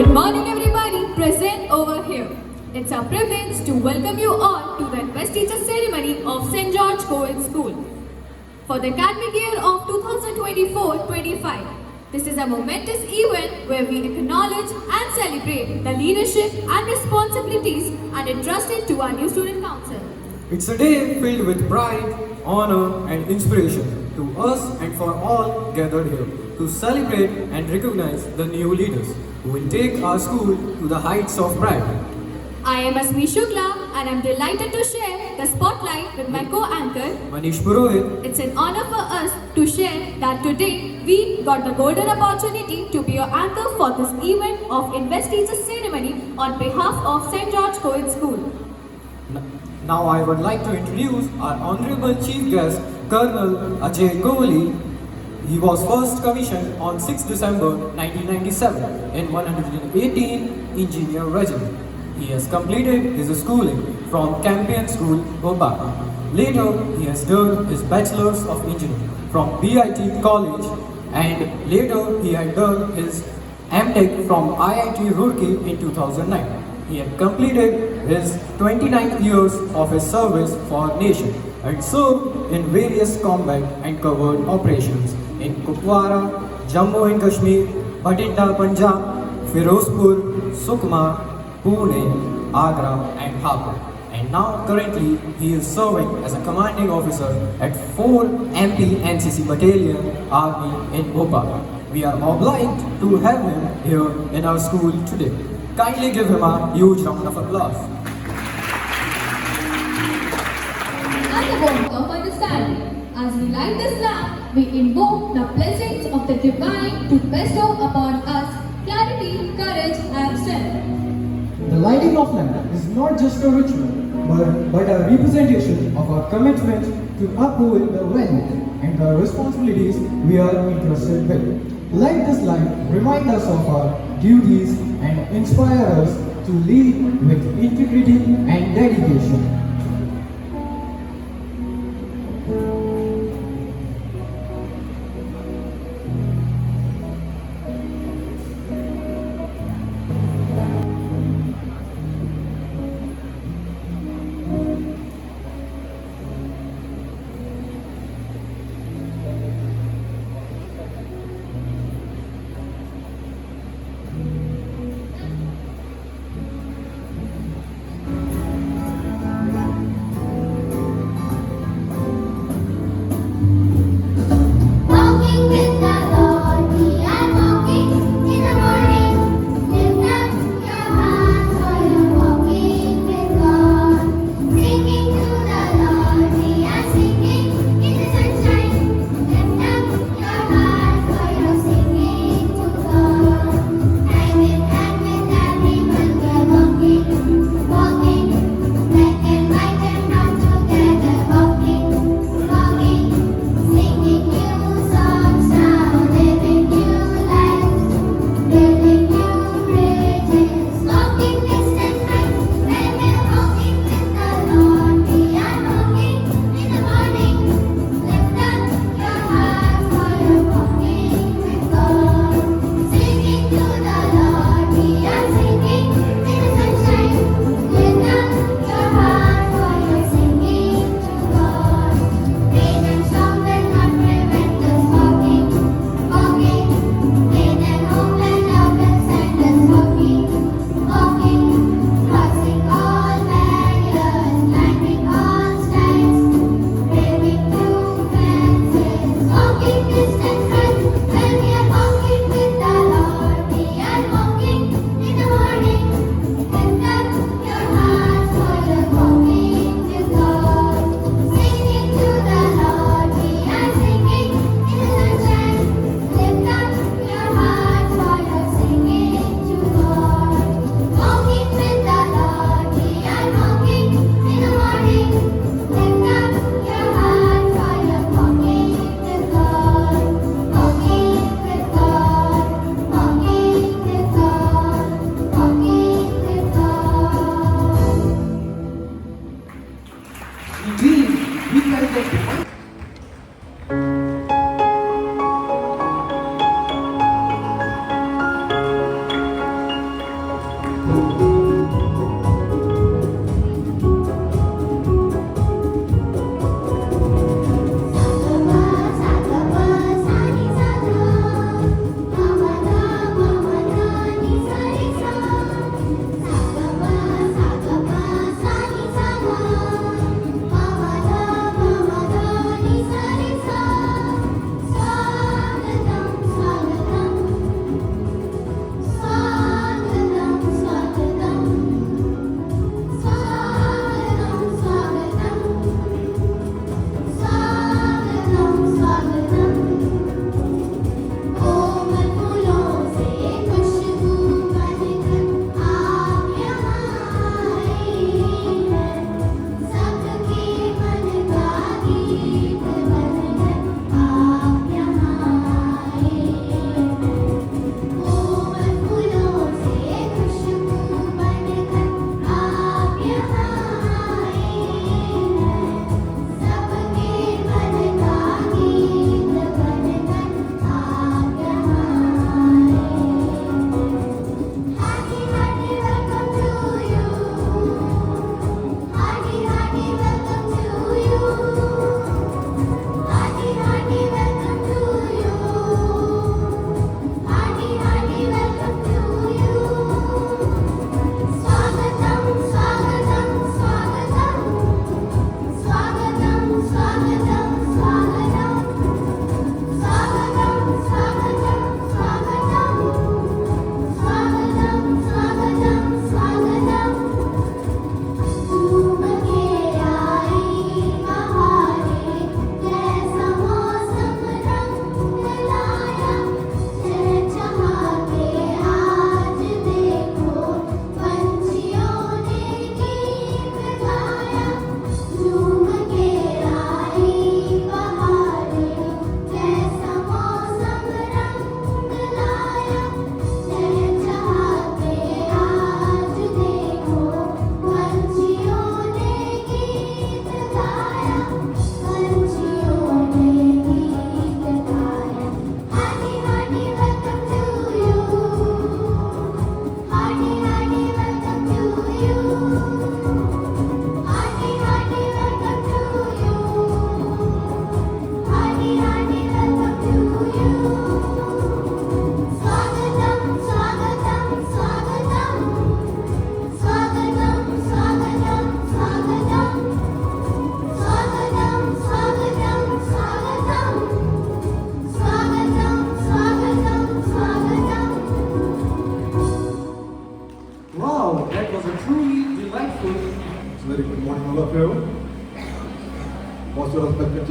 Good morning, everybody present over here. It's our privilege to welcome you all to the investiture ceremony of St. George Co-ed School for the academic year of 2024-25. This is a momentous event where we acknowledge and celebrate the leadership and responsibilities and entrusted to our new student council. It's a day filled with pride, honor, and inspiration to us and for all gathered here to celebrate and recognize the new leaders who will take our school to the heights of pride. I am Asmi Shukla and I'm delighted to share the spotlight with my co-anchor Manish Purohit. It's an honor for us to share that today we got the golden opportunity to be your anchor for this event of investiture ceremony on behalf of St. George Co-ed School. Now I would like to introduce our Honorable Chief Guest, Colonel Ajay Kohli. He was first commissioned on 6 December 1997 in 118 Engineer Regiment. He has completed his schooling from Campion School, Bhopal. Later, he has done his Bachelor's of Engineering from BIT College, and later he had done his MTech from IIT Roorkee in 2009. He had completed his 29 years of his service for nation and served in various combat and covert operations in Kupwara, Jammu and Kashmir, Bathinda, Punjab, Firozpur, Sukma, Pune, Agra and Hapur. And now currently he is serving as a commanding officer at 4 MP NCC Battalion Army in Bhopal. We are obliged to have him here in our school today. Kindly give him a huge round of applause. And a vote of understanding. As we light this lamp, we invoke the blessings of the divine to bestow upon us clarity, courage and strength. The lighting of lamp is not just a ritual, but a representation of our commitment to uphold the values and the responsibilities we are entrusted with. Let this light remind us of our duties and inspire us to lead with integrity and dedication.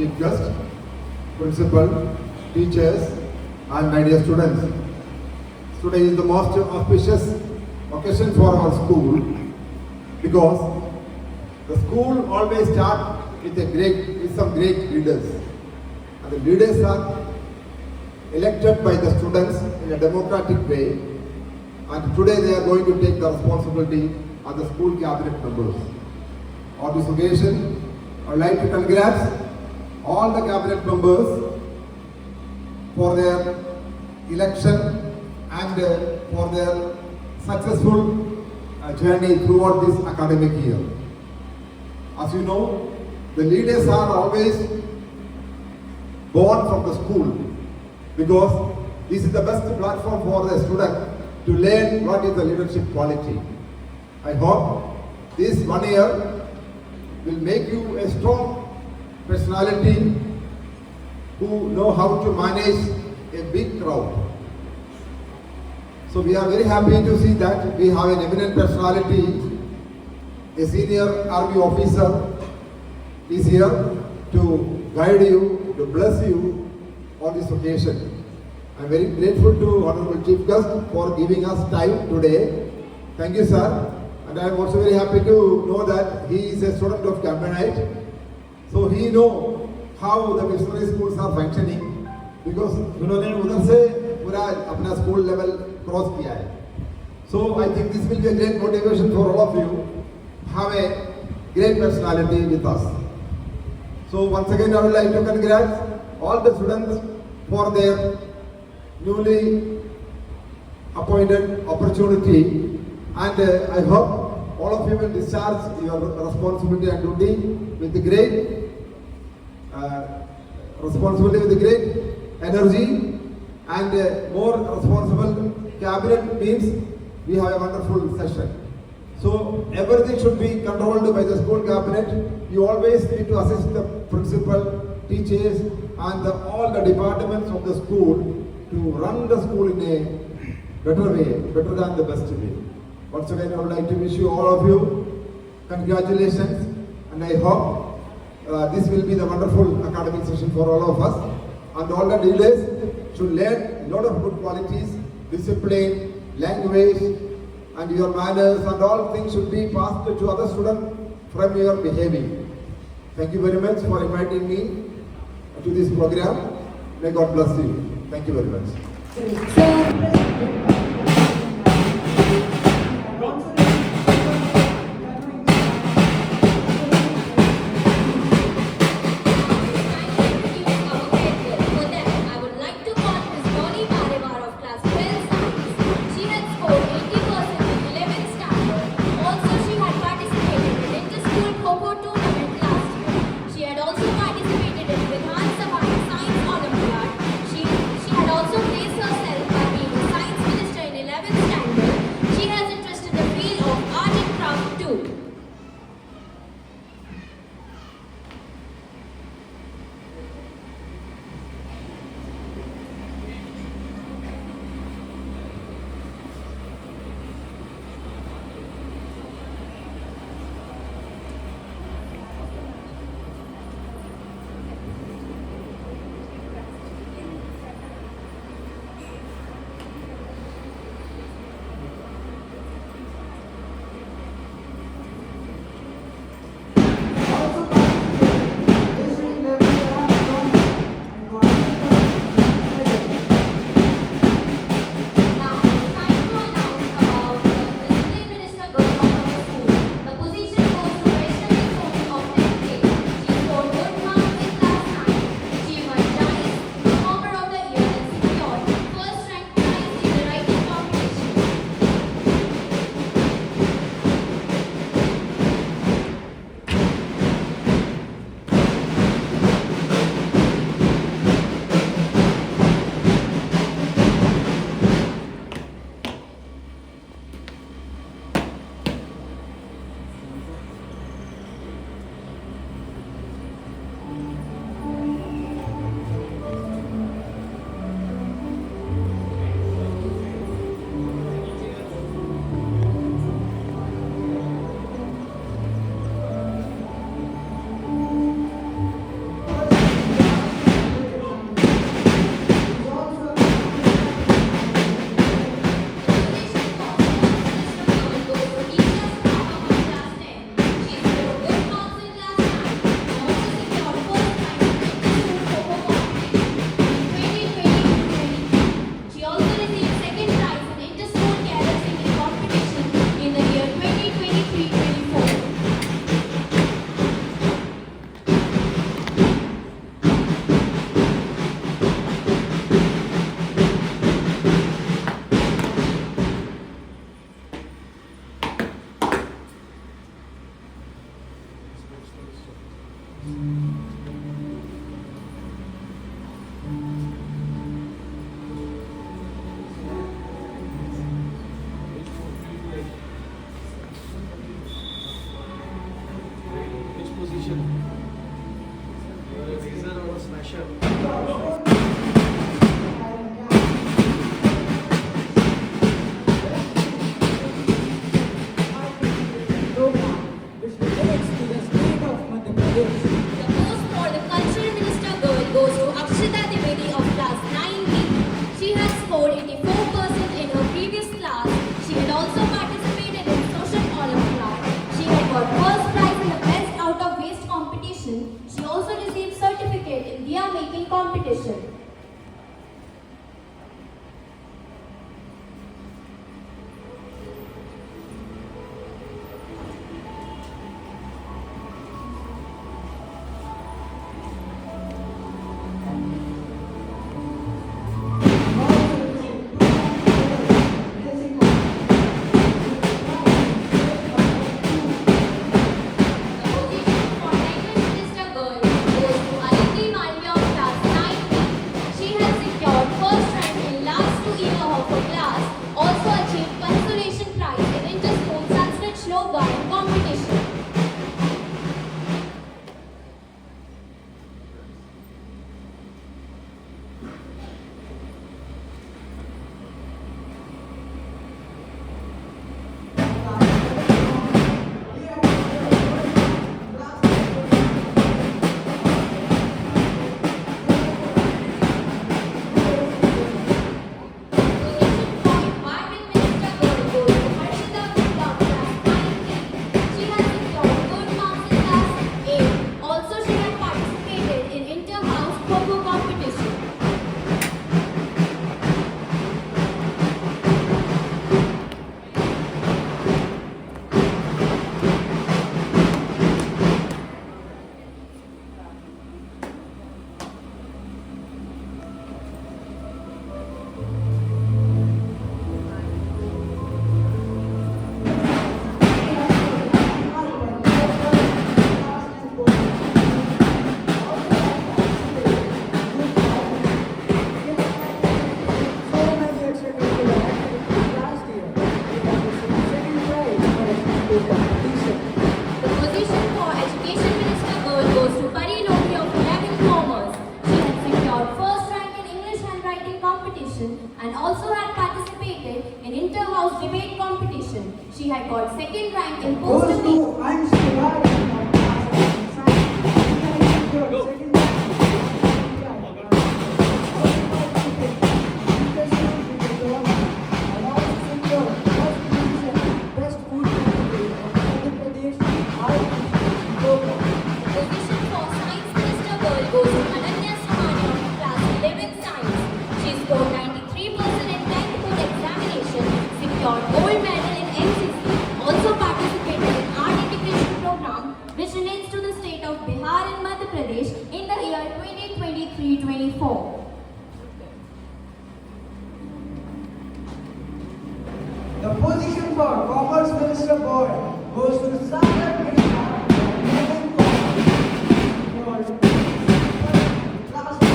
chief guest, principal, teachers, and my dear students. Today is the most auspicious occasion for our school because the school always starts with some great leaders. And the leaders are elected by the students in a democratic way. And today they are going to take the responsibility as the school cabinet members. On this occasion, I would like to congratulate all the cabinet members for their election and for their successful journey throughout this academic year. As you know, the leaders are always born from the school because this is the best platform for the student to learn what is the leadership quality. I hope this 1 year will make you a strong personality who know how to manage a big crowd. So we are very happy to see that we have an eminent personality, a senior army officer is here to guide you, to bless you on this occasion. I am very grateful to Honorable Chief Guest for giving us time today. Thank you, sir. And I am also very happy to know that he is a student of Cambridge. So he knows how the missionary schools are functioning because उन्होंने उधर से पूरा अपना school level cross किया है. So I think this will be a great motivation for all of you. Have a great personality with us. So once again I would like to congratulate all the students for their newly appointed opportunity and I hope all of you will discharge your responsibility and duty with great energy and more responsible cabinet means we have a wonderful session. So everything should be controlled by the school cabinet. You always need to assist the principal, teachers and all the departments of the school to run the school in a better way, better than the best way. Once again, I would like to wish you all of you congratulations and I hope this will be the wonderful academic session for all of us. And all the leaders should learn a lot of good qualities, discipline, language, and your manners and all things should be passed to other students from your behavior. Thank you very much for inviting me to this program. May God bless you. Thank you very much. For them, I would like to call Miss Dolly Marivar of class 12 science. She had scored 80% in 11th standard. Also, she had participated in inter-school Kho-Kho tournament last year. She had also participated in Vidhan Sabha Science Olympiad. She had also placed herself by being the science minister in which relates to the state of Madhya Pradesh. The post for the cultural minister girl goes to Akshita Dwivedi of class 9B. She has scored 84% in her previous class. She had also participated in social Olympia. She had got first prize in the best out of waste competition. She also received certificate in diya making competition. The position for language minister girl goes to Aditi Malviya of class 9B. She has secured first rank in last 2 years of her class. Also achieved consolation prize in inter-school Sanskrit Shlok Gayan competition. Position for environment minister girl goes to Harshita Gupta of class 9B. She has secured good marks in class 8. Also she had participated in inter-house Kho-Kho competition. The position for education minister girl goes to Pari Lohi of 11th Commerce. She had secured first rank in English handwriting competition and also had participated in inter-house debate competition. She had got second rank in Goes postal to I'm Shivari of class 9. She has secured second rank and also secured first position best food category of Madhya Pradesh RTC program. position for science minister girl goes to Ananya Samani of class 11 science. She scored 93% in 10th board examination, secured gold medal in NCC, also participated in art integration program which relates to the state of Bihar and Madhya Pradesh in the year 2023-24. The position for Commerce Minister Board goes to Sagar Mishra of 11th Commerce for class 1.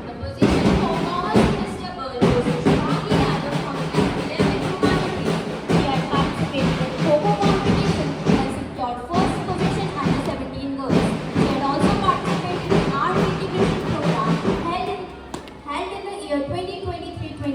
The position for commerce minister girl goes to Shivani Yadav from class 11 humanities. She had participated in Kho-Kho competition and secured first position under 17 girls. She had also participated in art integration program held in the year 2023-24.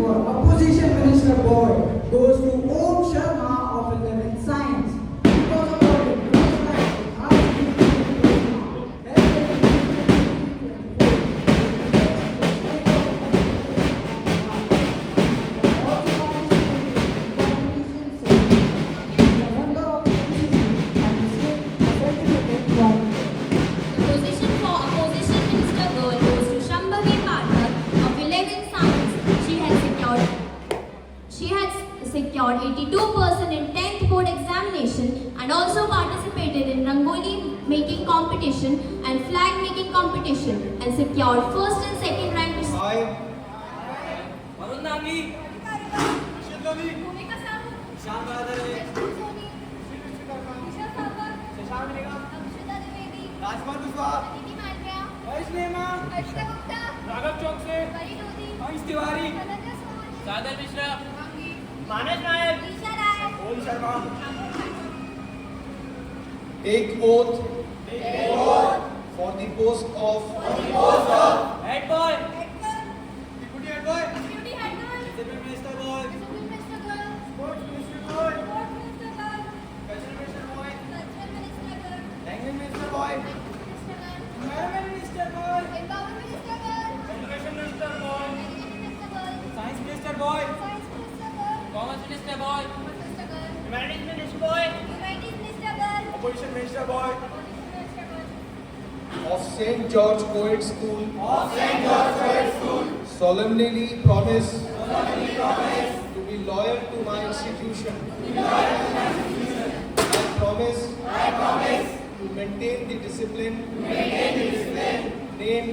for Opposition Minister Boy goes to Om Sharma of 11th Science. Because of our great life, our The position for Opposition Minister Girl goes to Shambhavi Pathak of 11th Science. She has secured 82% in 10th board examination and also participated in Rangoli making competition and flag making competition and secured first and second rank. Varun नांगी निशित रवि भूमिका साहू, ईशान बहादुर शशांक निगम अक्षता द्विवेदी, राजकुमार कुशवाहा अदिति मालविया, हर्ष नेमा हर्षिता गुप्ता, राघव चौकसे परी लोधी, अंश Tiwari Ananya Soni, Sadar Mishra Angi, Manas Nayak Isha Rai, Om Sharma Take oath for the post of head boy head girl, deputy head boy deputy head girl, deputy minister boy civil minister girl, sports minister boy sports minister girl, cultural minister boy cultural minister girl, language minister boy minister girl, environment minister boy empowerment minister girl, education minister boy education minister girl, science minister boy science minister girl, commerce minister boy commerce minister girl, humanities minister boy humanities minister girl, opposition minister boy opposition minister girl, of St. George Co-ed School solemnly promise to be loyal to my institution. I promise to maintain the discipline, name,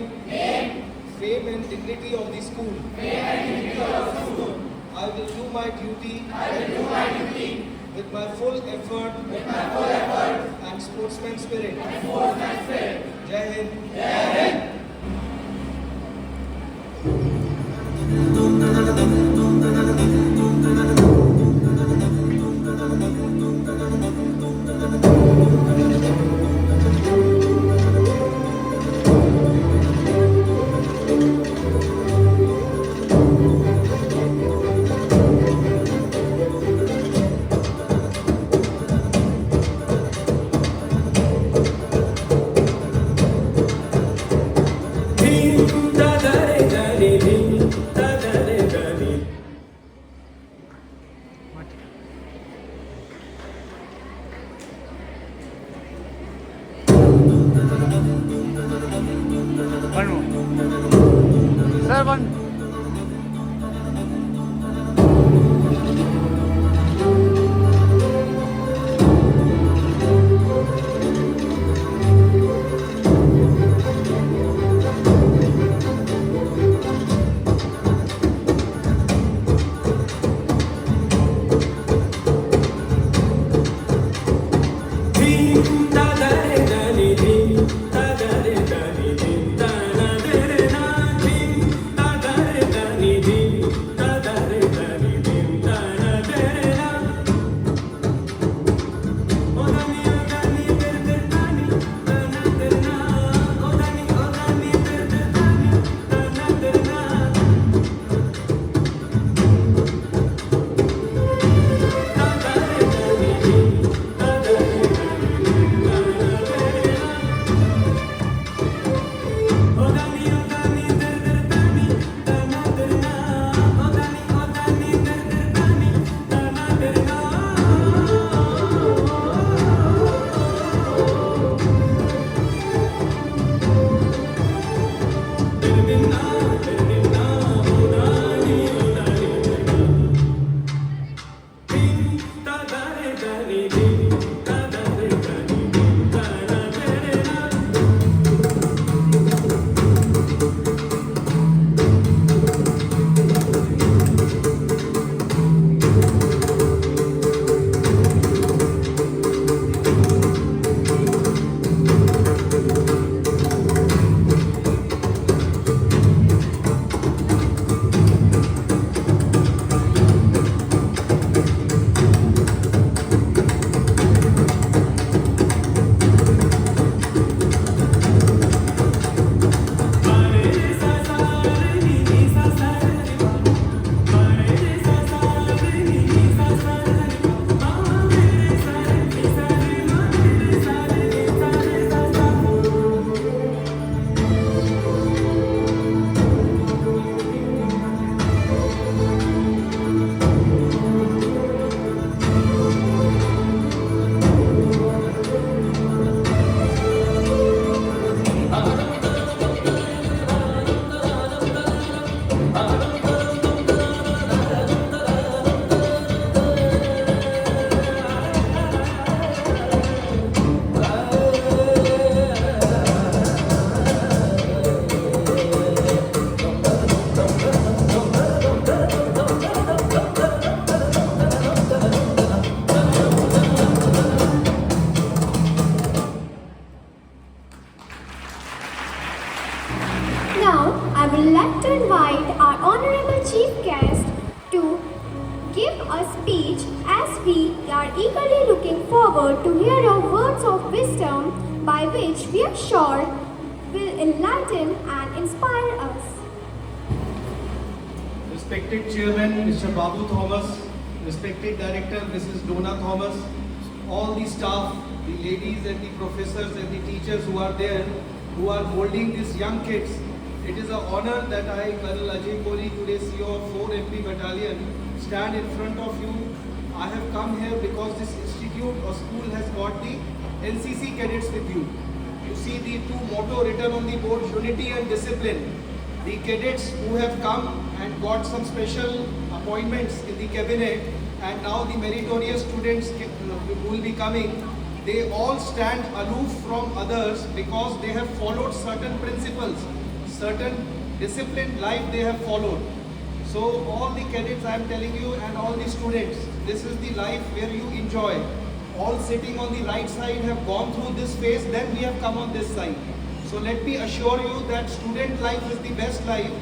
fame and dignity of the school. I will do my duty with my full effort and sportsman spirit. Jai Hind. Ding da da re da re ding da da re da re here to hear your words of wisdom by which we are sure will enlighten and inspire us. Respected Chairman Mr. Babu Thomas, respected Director Mrs. Donna Thomas, all the staff, the ladies and the professors and the teachers who are there, who are molding these young kids. It is an honor that I, Colonel Ajay Kohli, today CEO of 4 MP Battalion, stand in front of you. I have come here because this institute or school has got the NCC cadets with you. You see the two motto written on the board, unity and discipline. The cadets who have come and got some special appointments in the cabinet, and now the meritorious students who will be coming, they all stand aloof from others because they have followed certain principles, certain disciplined life they have followed. So all the cadets, I am telling you, and all the students, this is the life where you enjoy. All sitting on the right side have gone through this phase, then we have come on this side. So let me assure you that student life is the best life.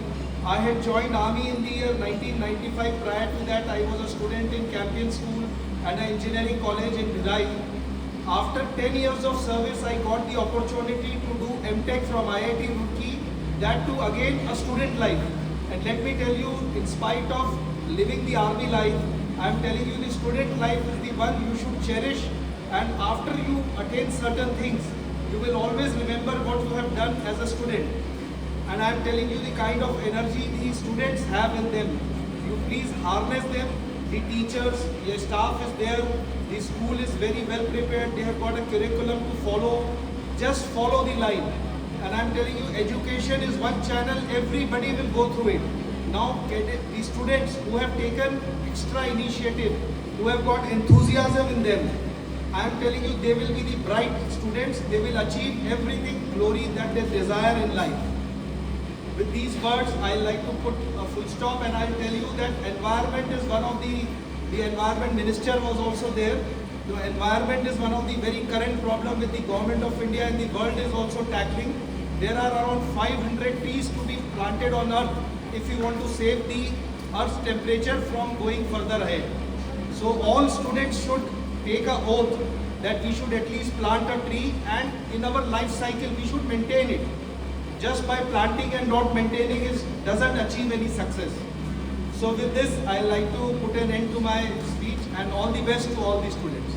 I had joined army in the year 1995. Prior to that, I was a student in Campion School and an engineering college in Bhilai. After 10 years of service, I got the opportunity to do MTech from IIT Roorkee, that too again a student life. And let me tell you, in spite of living the army life, I am telling you the student life is the one you should cherish, and after you attain certain things, you will always remember what you have done as a student. And I am telling you the kind of energy these students have in them. You please harness them. The teachers, your staff is there. The school is very well prepared. They have got a curriculum to follow. Just follow the line. And I am telling you, education is one channel. Everybody will go through it. Now, the students who have taken extra initiative, who have got enthusiasm in them, I am telling you, they will be the bright students. They will achieve everything glory that they desire in life. With these words, I like to put a full stop, and I will tell you that environment is one of the environment minister was also there. The environment is one of the very current problem with the government of India and the world is also tackling. There are around 500 trees to be planted on earth if you want to save the earth's temperature from going further ahead. So all students should take an oath that we should at least plant a tree, and in our life cycle we should maintain it. Just by planting and not maintaining it doesn't achieve any success. So with this, I like to put an end to my speech, and all the best to all the students.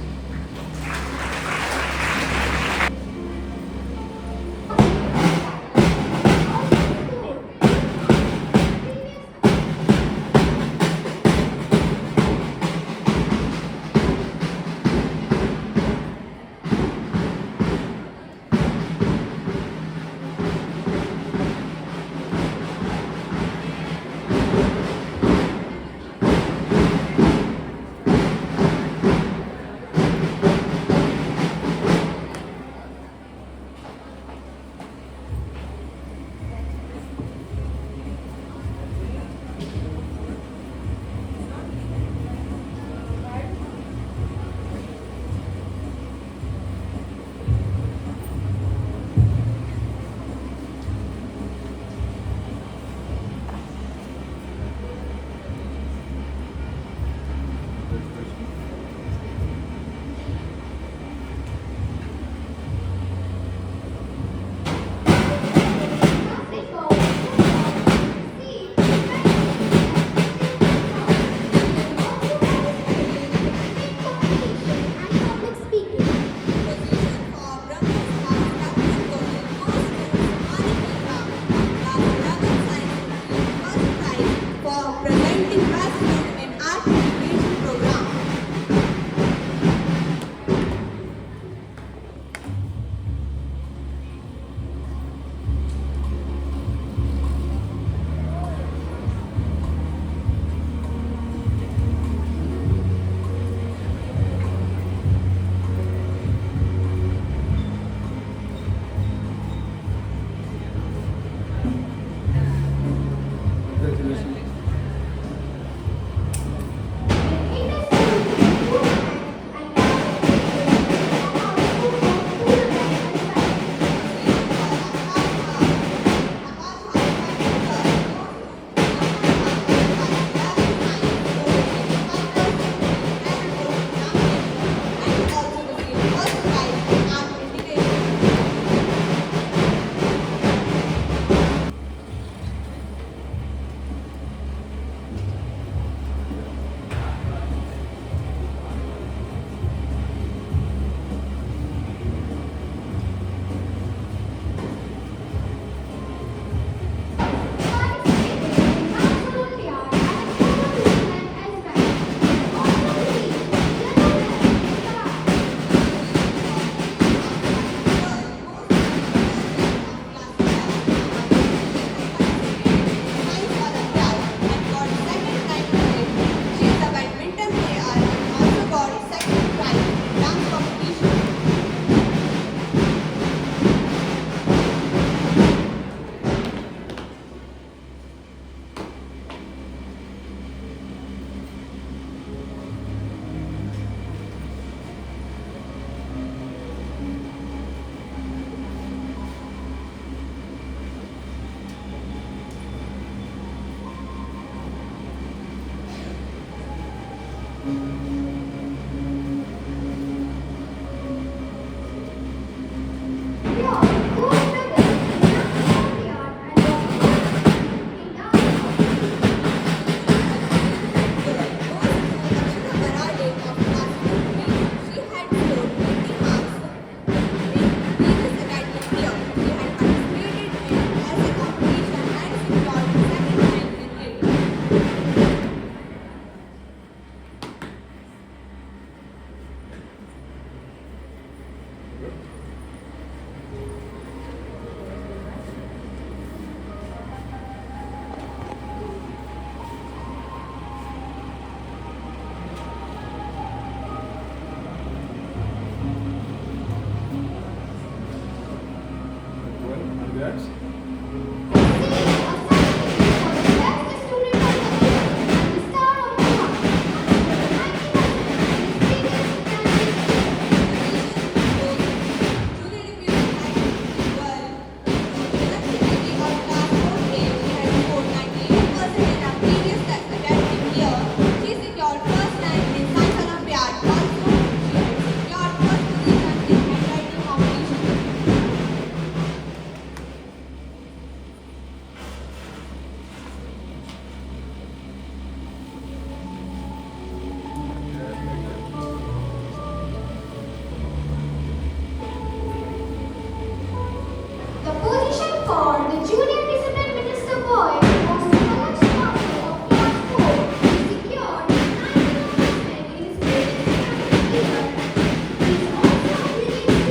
The position for the Junior Discipline Minister boy was to collect transfer of class 4 to secure 91% in his previous academic year. He is also released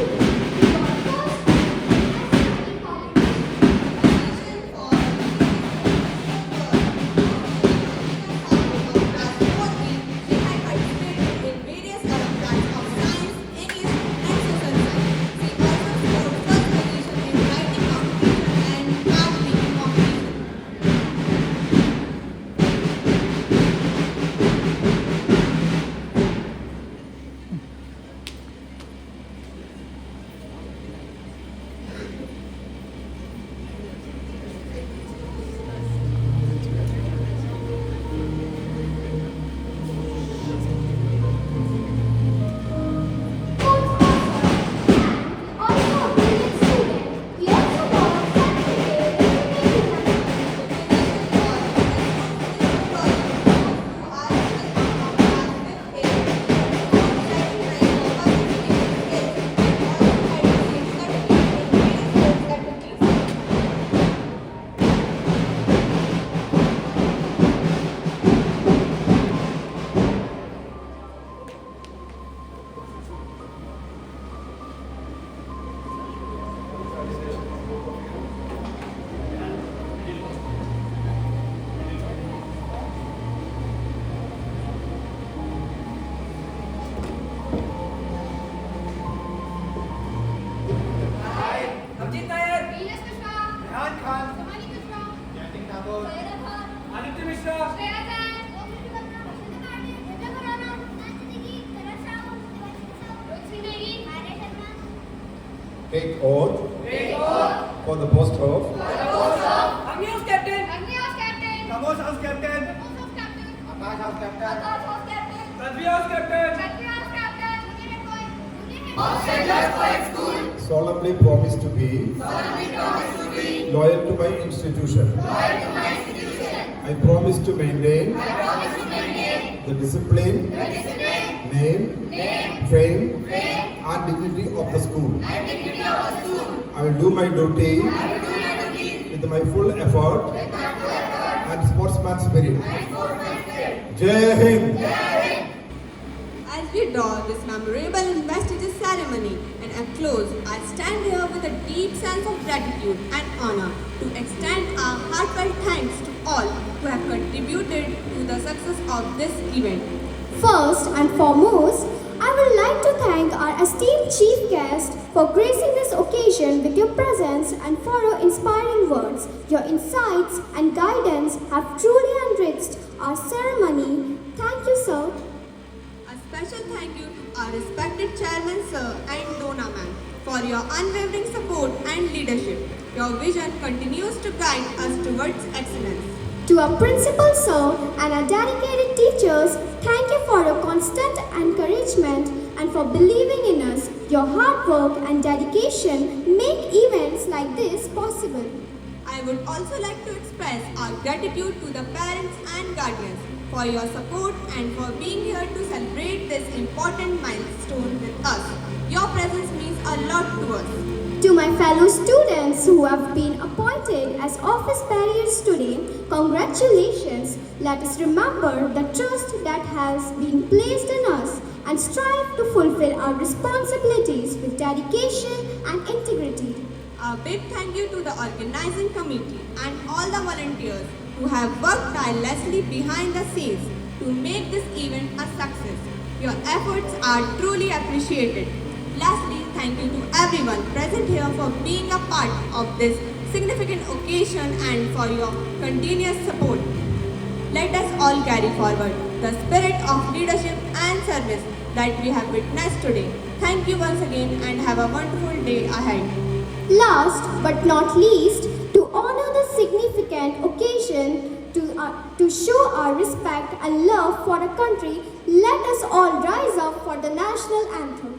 to your first and qualification. Abhijeet Nair, Venus Mishra, Rehan Khan, Somali Mishra, Jayanti Thakur, Sayeda Khan, Aditya Mishra, Shreya Jain, Omriti Batra, Ashita Karni, Divya Khurana, Nancy Diggi, Karan Rao, Rohit Srinegi, Maya Sharma. Take oath for the post of Agni's captain, Agni's captain, Pramod house captain, Joseph captain, Akash house captain, Akash house captain, Pradvi house captain, Chatriya's captain, Junior head boy, solemnly promise to be loyal to my institution. I promise to maintain the discipline, name, fame, and dignity of the school. I will do my duty with my full effort and sportsman spirit. Jai Hind! As we draw this memorable investiture ceremony and a close, I stand here with a deep sense of gratitude and honor to extend our heartfelt thanks to all who have contributed to the success of this event. First and foremost, I would like to thank our esteemed chief guest for gracing this occasion with your presence and for your inspiring words. Your insights and guidance have truly enriched our ceremony. Thank you, sir. A special thank you to our respected chairman sir and Dona ma'am for your unwavering support and leadership. Your vision continues to guide us towards excellence. To our principal, sir, and our dedicated teachers teachers, thank you for your constant encouragement and for believing in us. Your hard work and dedication make events like this possible. I would also like to express our gratitude to the parents and guardians for your support and for being here to celebrate this important milestone with us. Your presence means a lot to us. To my fellow students who have been appointed as office bearers today, congratulations. Let us remember the trust that has been placed in us and strive to fulfill our responsibilities with dedication and integrity. A big thank you to the organizing committee and all the volunteers who have worked tirelessly behind the scenes to make this event a success. Your efforts are truly appreciated. Lastly, thank you to everyone present here for being a part of this significant occasion and for your continuous support. Let us all carry forward the spirit of leadership and service that we have witnessed today. Thank you once again and have a wonderful day ahead. Last but not least, to honor this significant occasion, to show our respect and love for the country, let us all rise up for the national anthem.